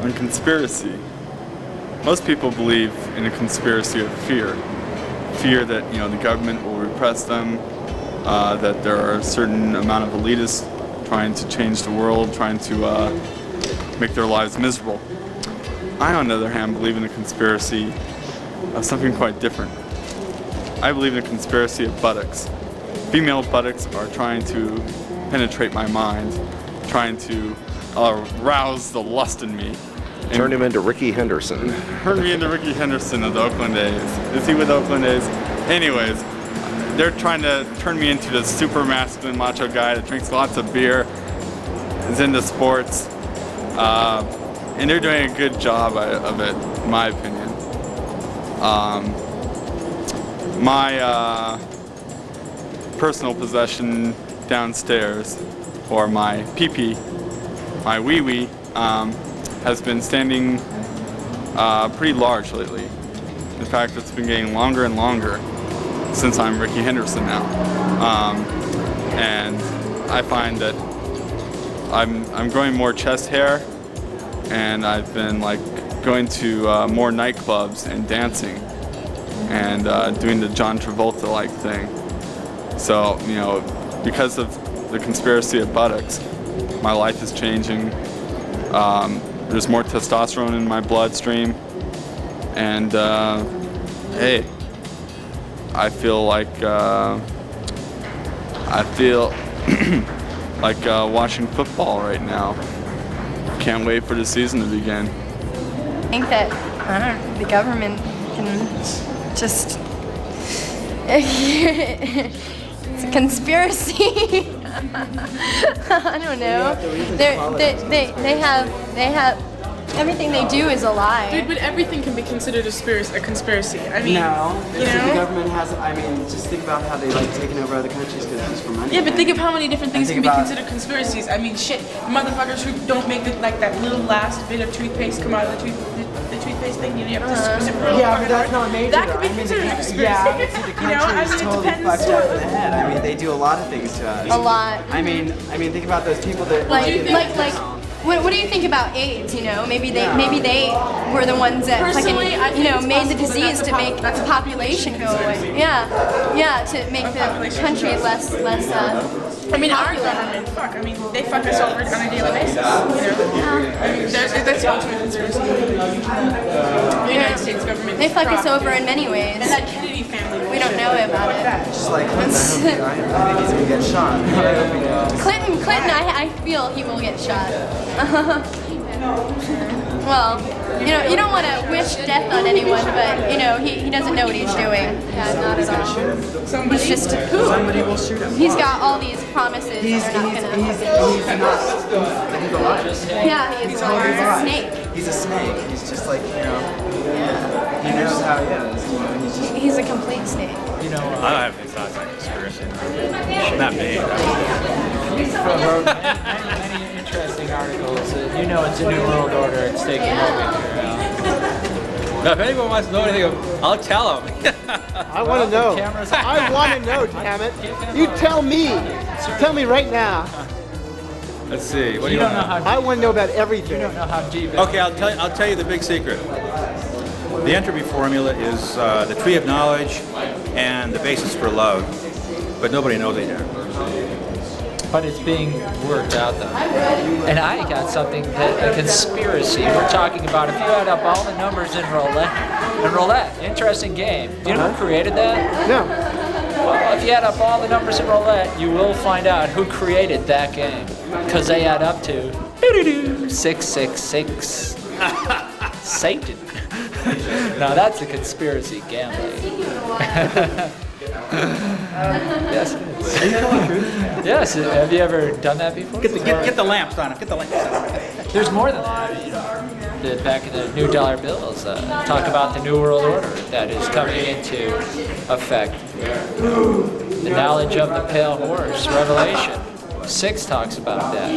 On conspiracy. Most people believe in a conspiracy of fear. Fear that, the government will repress them, that there are a certain amount of elitists trying to change the world, trying to make their lives miserable. I, on the other hand, believe in a conspiracy of something quite different. I believe in a conspiracy of buttocks. Female buttocks are trying to penetrate my mind, trying to rouse the lust in me. Turn him into Ricky Henderson. Turn me into Ricky Henderson of the Oakland A's. Is he with Oakland A's? Anyways, they're trying to turn me into the super masculine macho guy that drinks lots of beer, is into sports, and they're doing a good job of it, in my opinion. My personal possession downstairs, or my pee-pee, my wee-wee, has been standing pretty large lately. In fact, it's been getting longer and longer since I'm Ricky Henderson now. And I find that I'm growing more chest hair, and I've been going to more nightclubs and dancing and doing the John Travolta-like thing. So, because of the conspiracy of buttocks, my life is changing. There's more testosterone in my bloodstream, and hey, I feel like watching football right now. Can't wait for the season to begin. I think that the government can just it's a conspiracy. I don't know. They have everything they do is a lie. Dude, but everything can be considered a conspiracy. I mean, no, you know? The government has. I mean, just think about how they taking over other countries because it's for money. Yeah, but think of how many different things can be considered conspiracies. I mean, shit, motherfuckers who don't make that little last bit of toothpaste come out of the toothpaste thing. You have to yeah, but that's not major. That could be considered a conspiracy. Yeah, the country is totally fucked up in the head. I mean, they do a lot of things to us. A lot. I mean, think about those people that What do you think about AIDS? Maybe they were the ones that made the disease to make the population go away. Yeah, to make the country less. I mean, our government, they fuck us over on a daily basis. I mean, that's the ultimate conspiracy. The United States government. They fuck us over in many ways. And that Kennedy family. We don't know about it. Just like Clinton, I think he's gonna get shot. Clinton, I feel he will get shot. Well, you don't want to wish death on anyone, but he doesn't know what he's doing. Yeah, not at all. He's just somebody will shoot him. He's got all these promises. He's a snake. He's a snake. He's just like he knows how he is. He's a complete snake. I don't have any thoughts on conspiracy. Not me. Wrote many interesting articles. It's a new world order. It's taking over here. Now, if anyone wants to know anything, I'll tell them. I want to know. I want to know, damn it. You tell me. Tell me right now. Let's see. What do you want to know? I want to know about everything. You don't know how deep. Okay, I'll tell you the big secret. The entropy formula is the tree of knowledge and the basis for love, but nobody knows it yet. But it's being worked out though. And I got something a conspiracy. We're talking about if you add up all the numbers in roulette, interesting game. Do you know who created that? No. Well, if you add up all the numbers in roulette, you will find out who created that game. Because they add up to 666. Satan. Now that's a conspiracy gambling. Yes, it is. Are you telling the truth? Yes. Have you ever done that before? Get the lamps on it. Get the lamps on it. There's more than that. Back in the New Dollar Bills, talk about the New World Order that is coming into effect. The knowledge of the pale horse, Revelation 6 talks about that.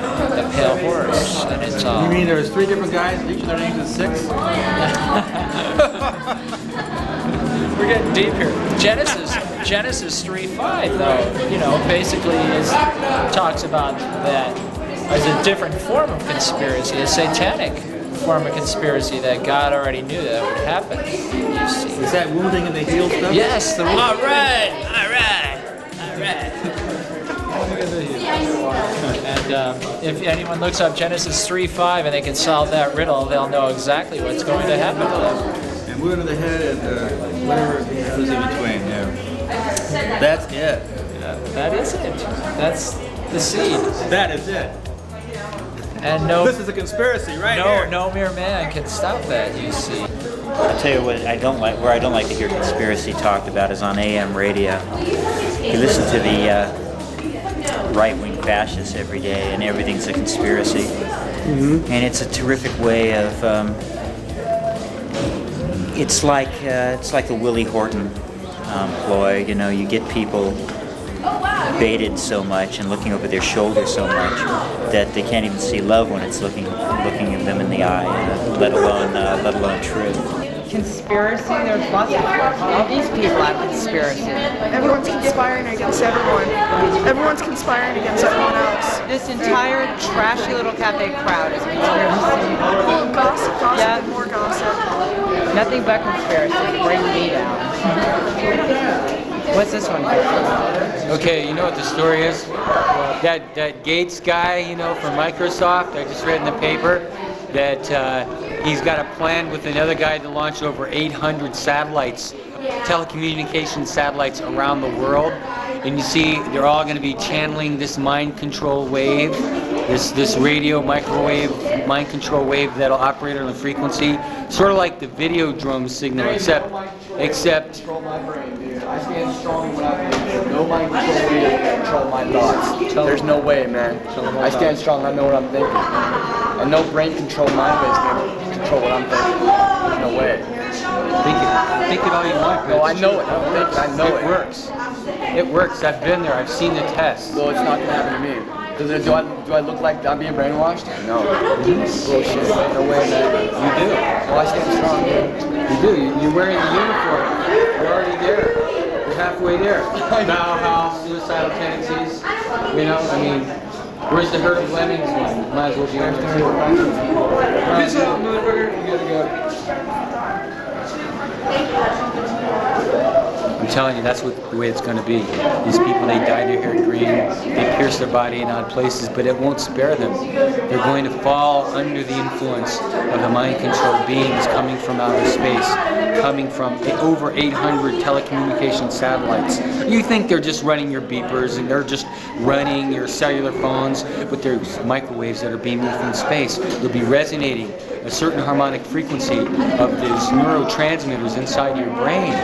The pale horse, and it's all. You mean there was 3 different guys, each of their names is 6? We're getting deep here. Genesis 3:5, though, basically talks about that as a different form of conspiracy, a satanic form of conspiracy that God already knew that would happen. You see. Is that wounding in the heel stuff? Yes, the all right. And if anyone looks up Genesis 3:5 and they can solve that riddle, they'll know exactly what's going to happen to them. And wound in the head and whatever was in between. Yeah. That's it. That is it. That's the seed. That is it. And no, This is a conspiracy right here. no mere man can stop that. You see. I'll tell you what I don't like. Where I don't like to hear conspiracy talked about is on AM radio. You listen to the right-wing fascists every day, and everything's a conspiracy. And it's a terrific way of. It's like the Willie Horton ploy. You know, you get people baited so much and looking over their shoulder so much that they can't even see love when it's looking at them in the eye, let alone truth. Conspiracy, there's lots of all these people have conspiracy. Everyone's conspiring against everyone. Everyone's conspiring against everyone else. This entire trashy little cafe crowd is conspiracy. Gossip, Yeah. and more gossip. Nothing but conspiracy to bring me down. What's this one? Okay, you know what the story is? That Gates guy, you know, from Microsoft, I just read in the paper that he's got a plan with another guy to launch over 800 satellites, telecommunication satellites around the world. And you see, they're all going to be channeling this mind control wave, this radio microwave mind control wave that'll operate on a frequency, sort of like the video drum signal, except I stand strong in what I think. No mind control me to control my thoughts. There's no way, man. I stand strong. I know what I'm thinking. And no brain control mind waves can control what I'm thinking. There's no way. think it all you want. No, I know it. I don't think it. I know it. It works. It works. I've been there. I've seen the test. Well, it's not going to happen to me. Do I look like I'm being brainwashed? No. Bullshit. No way, man. You do. Well, I stand strong, dude. You do. You're wearing the uniform. You're already there. You're halfway there. Bauhaus, suicidal tendencies. You know, I mean, where's the herd of lemmings one? Might as well be on there too. Peace out, motherfucker. You gotta go. I'm telling you, that's the way it's going to be. These people, they dye their hair green, they pierce their body in odd places, but it won't spare them. They're going to fall under the influence of the mind-controlled beings coming from outer space, coming from over 800 telecommunication satellites. You think they're just running your beepers and they're just running your cellular phones, but there's microwaves that are being moved from space. They'll be resonating a certain harmonic frequency of these neurotransmitters inside your brain.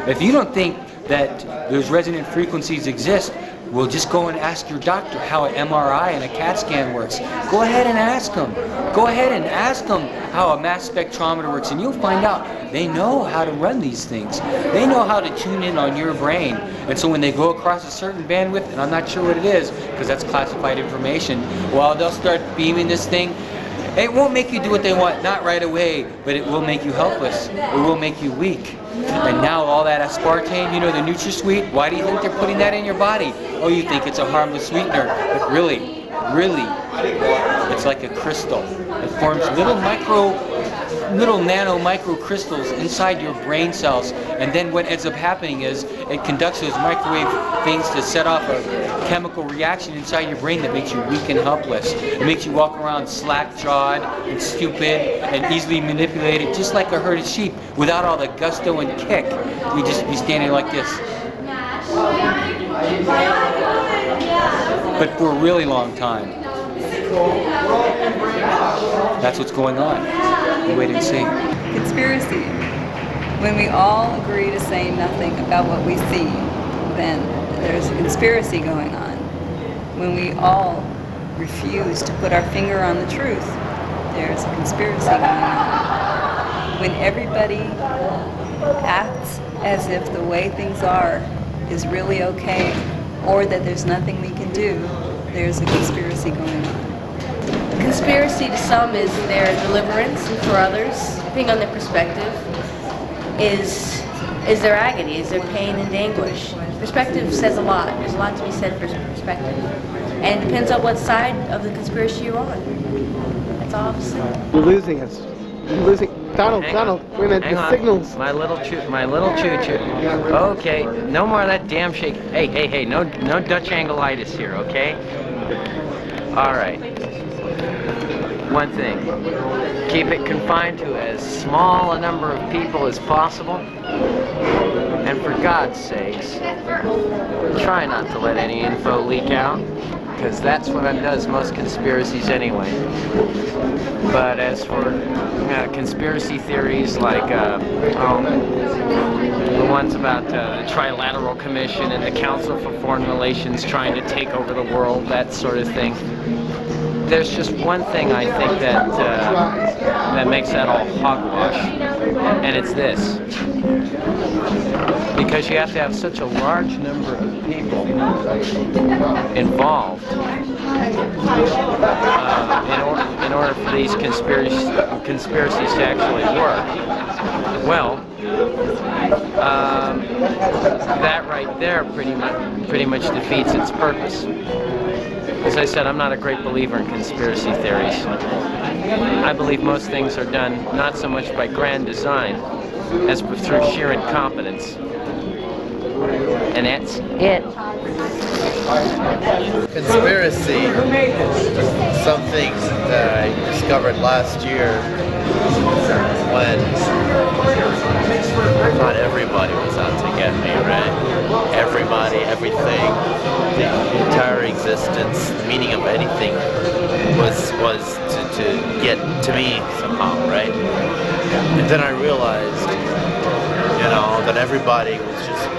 If you don't think that those resonant frequencies exist, well, just go and ask your doctor how an MRI and a CAT scan works. Go ahead and ask them. Go ahead and ask them how a mass spectrometer works, and you'll find out they know how to run these things. They know how to tune in on your brain. And so when they go across a certain bandwidth, and I'm not sure what it is, because that's classified information, well, they'll start beaming this thing. It won't make you do what they want, not right away, but it will make you helpless. It will make you weak. And now all that aspartame, you know, the NutraSweet, why do you think they're putting that in your body? Oh, you think it's a harmless sweetener, but really, it's like a crystal. It forms little nano micro crystals inside your brain cells, and then what ends up happening is it conducts those microwave things to set off a chemical reaction inside your brain that makes you weak and helpless. It makes you walk around slack-jawed and stupid and easily manipulated, just like a herd of sheep, without all the gusto and kick. You just be standing like this. But for a really long time. That's what's going on. You wait and see. Conspiracy. When we all agree to say nothing about what we see, then there's a conspiracy going on. When we all refuse to put our finger on the truth, there's a conspiracy going on. When everybody acts as if the way things are is really okay, or that there's nothing we can do, there's a conspiracy going on. Conspiracy to some is their deliverance, and for others, depending on their perspective, is their agony, is their pain and anguish. Perspective says a lot. There's a lot to be said for perspective. And it depends on what side of the conspiracy you're on. That's all I'm saying. You're losing us. You're losing. Donald, wait a minute, Hang the on. signals. My little choo-choo. Okay, no more of that damn shake. Hey, no Dutch angleitis here, okay? All right. One thing, keep it confined to as small a number of people as possible. And for God's sakes, try not to let any info leak out, because that's what undoes most conspiracies anyway. But as for conspiracy theories like the ones about the Trilateral Commission and the Council for Foreign Relations trying to take over the world, that sort of thing, there's just one thing I think that makes that all hogwash, and it's this. Because you have to have such a large number of people involved in order for these conspiracies to actually work. Well, that right there pretty much defeats its purpose. As I said, I'm not a great believer in conspiracy theories. I believe most things are done not so much by grand design as through sheer incompetence. And that's it. Conspiracy, something that I discovered last year when not everybody was out to get me, right? Everybody, everything, the entire existence, the meaning of anything was to get to me somehow, right? And then I realized, that everybody was just,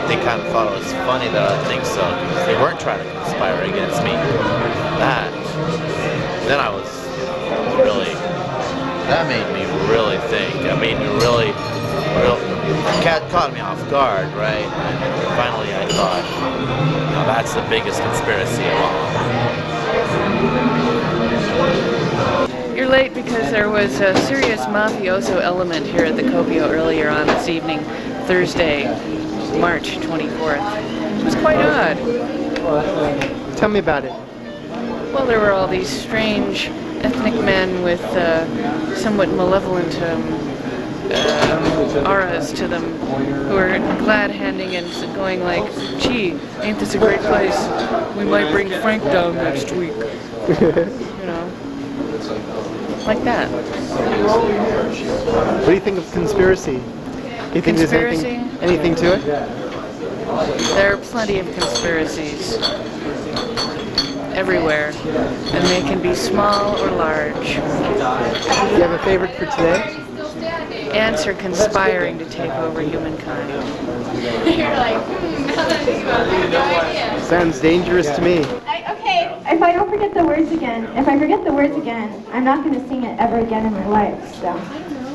they kind of thought it was funny that I think so. They weren't trying to conspire against me. Then I was really, that made me really think. That made me really caught me off guard, right? And finally I thought, that's the biggest conspiracy of all. You're late because there was a serious mafioso element here at the Copio earlier on this evening, Thursday, March 24th. It was quite odd. Tell me about it. Well, there were all these strange ethnic men with somewhat malevolent auras to them, who were glad-handing and going like, "Gee, ain't this a great place? We might bring Frank down next week." Like that. What do you think of conspiracy? Do you think there's anything to it? There are plenty of conspiracies everywhere, and they can be small or large. Do you have a favorite for today? Ants are conspiring to take over humankind. You're like, now that I think about it, no idea. Sounds dangerous to me. Okay, if I don't forget the words again, I'm not going to sing it ever again in my life, so.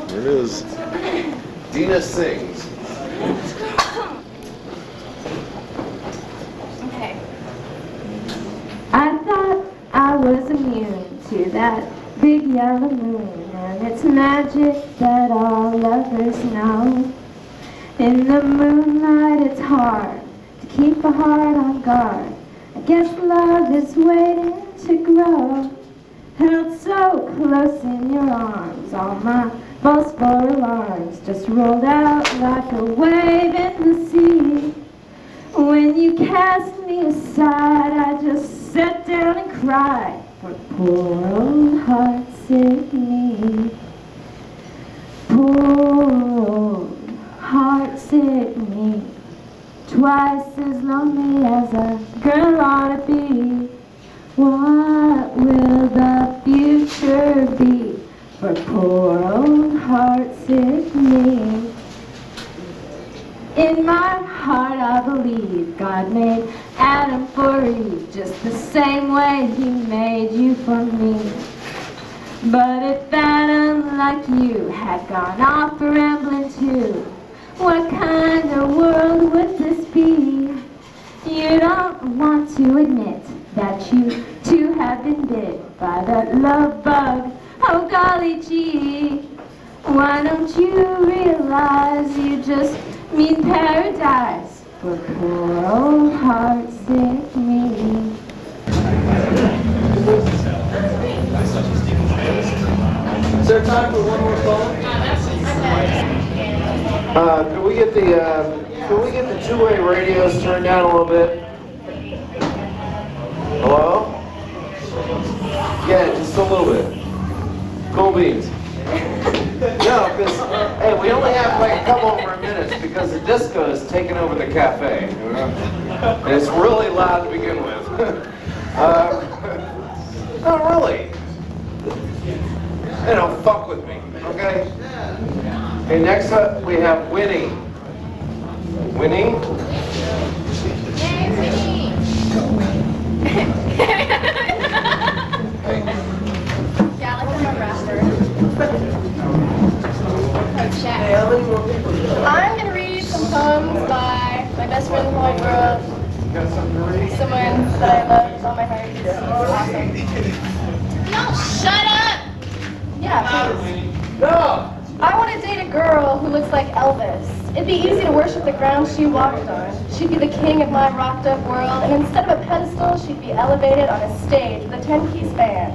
There it is. Dina sings. Okay. I thought I was immune to that big yellow moon and its magic that all lovers know. In the moonlight it's hard to keep a heart on guard. I guess love is waiting to grow. Held so close in your arms, all my false alarms just rolled out like a wave in the sea. When you cast me aside, I just sat down and cried for poor old heartsick me. Poor old heartsick me. Twice as lonely as a girl ought to be. What will the future be for poor old heartsick me? In my heart I believe God made Adam for Eve just the same way he made you for me. But if Adam, like you, had gone off rambling too, what kind of world would this be? You don't want to admit that you too have been bit by that love bug. Oh golly gee, why don't you realize you just mean paradise for poor old heartsick me? there time for one more song? Can we get the two-way radios turned down a little bit? Hello? Yeah, just a little bit. Cool beans. No, because, hey, we only have like a couple more minutes because the disco is taking over the cafe. And it's really loud to begin with. Not really. They don't fuck with me, okay? Okay, next up we have Winnie. Winnie? Yeah, I like I'm a rapper. I'm gonna read some poems by my best friend in the whole world. Someone that I love with all my heart. He's awesome. No, shut up! Yeah, please. No! I want to date a girl who looks like Elvis. It'd be easy to worship the ground she walked on. She'd be the king of my rocked up world, and instead of a pedestal, she'd be elevated on a stage with a 10-piece band.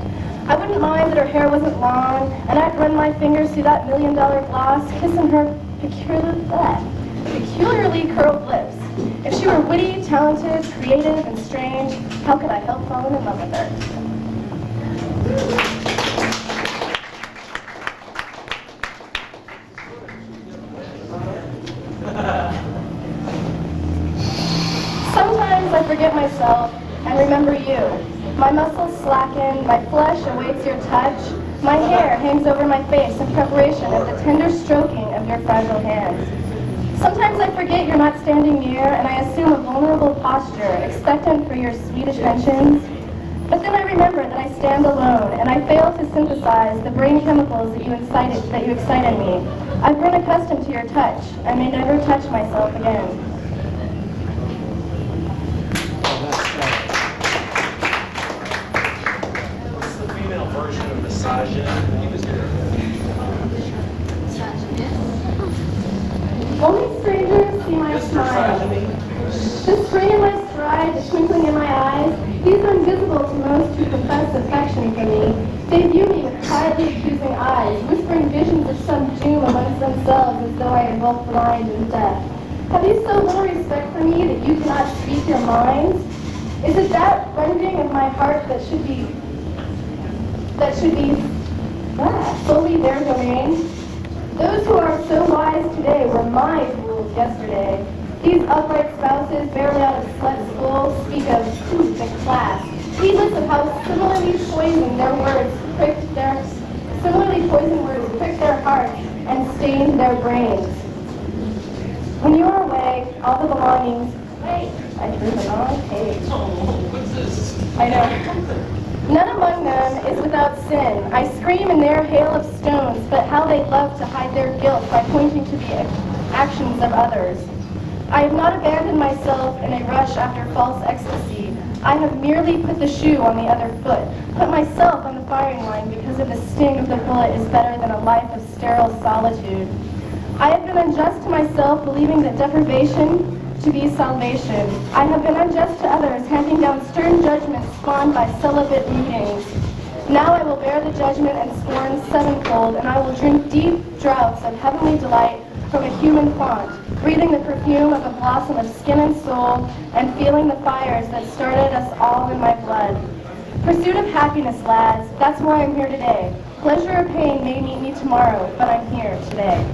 I wouldn't mind that her hair wasn't long, and I'd run my fingers through that $1 million gloss, kissing her peculiarly curled lips. If she were witty, talented, creative, and strange, how could I help falling in love with her? Sometimes I forget myself and remember you. My muscles slacken, my flesh awaits your touch. My hair hangs over my face in preparation of the tender stroking of your fragile hands. Sometimes I forget you're not standing near, and I assume a vulnerable posture, expectant for your sweet attentions. But then I remember that I stand alone, and I fail to synthesize the brain chemicals that you excite in me. I've grown accustomed to your touch. I may never touch myself again. What's the female version of misogynist? Only strangers see my smile. The spring in my stride, the twinkling in my eyes, these are invisible to most who profess affection for me. They view me with quietly accusing eyes, whispering visions of some doom amongst themselves as though I am both blind and deaf. Have you so little respect for me that you cannot speak your minds? Is it that rending of my heart that should be solely their domain? Those who are so wise today were my fools yesterday. These upright spouses, barely out of slut school, speak of truth and class, heedless of how similarly poisoned words pricked their hearts and stained their brains. When you are away, all the belongings. Wait, I threw the wrong page. What's this? I know. None among them is without sin. I scream in their hail of stones, but how they love to hide their guilt by pointing to the actions of others. I have not abandoned myself in a rush after false ecstasy. I have merely put the shoe on the other foot, put myself on the firing line because of the sting of the bullet is better than a life of sterile solitude. I have been unjust to myself, believing that deprivation to be salvation. I have been unjust to others, handing down stern judgments spawned by celibate meetings. Now I will bear the judgment and scorn sevenfold, and I will drink deep draughts of heavenly delight from a human font, breathing the perfume of a blossom of skin and soul, and feeling the fires that started us all in my blood. Pursuit of happiness, lads, that's why I'm here today. Pleasure or pain may meet me tomorrow, but I'm here today.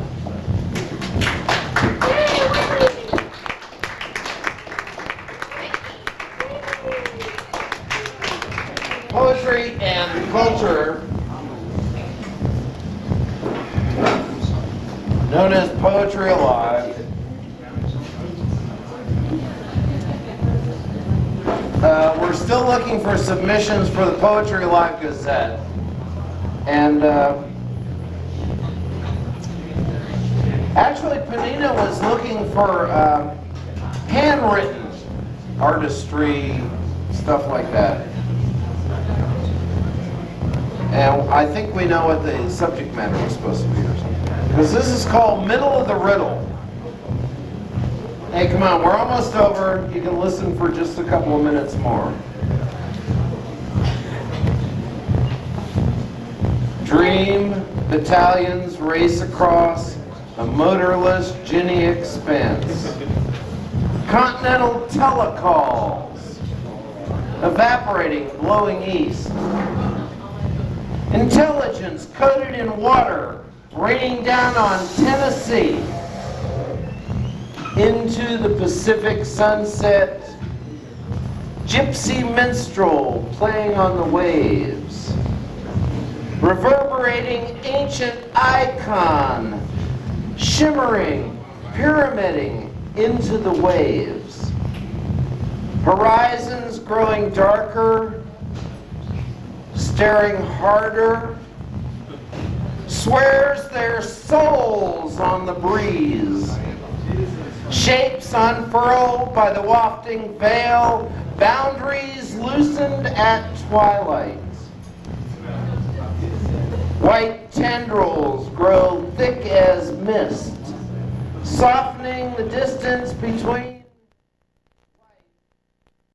Poetry and culture, known as Poetry Alive. We're still looking for submissions for the Poetry Alive Gazette. And actually, Panina was looking for handwritten artistry, stuff like that. And I think we know what the subject matter was supposed to be or something. Because this is called Middle of the Riddle. Hey, come on, we're almost over. You can listen for just a couple of minutes more. Dream battalions race across a motorless Ginny expanse. Continental telecalls, evaporating, blowing east. Intelligence coated in water, raining down on Tennessee. Into the Pacific sunset, gypsy minstrel playing on the waves. Reverberating ancient icon, shimmering, pyramiding into the waves. Horizons growing darker, staring harder, swears their souls on the breeze. Shapes unfurled by the wafting veil, boundaries loosened at twilight. White tendrils grow thick as mist, softening the distance between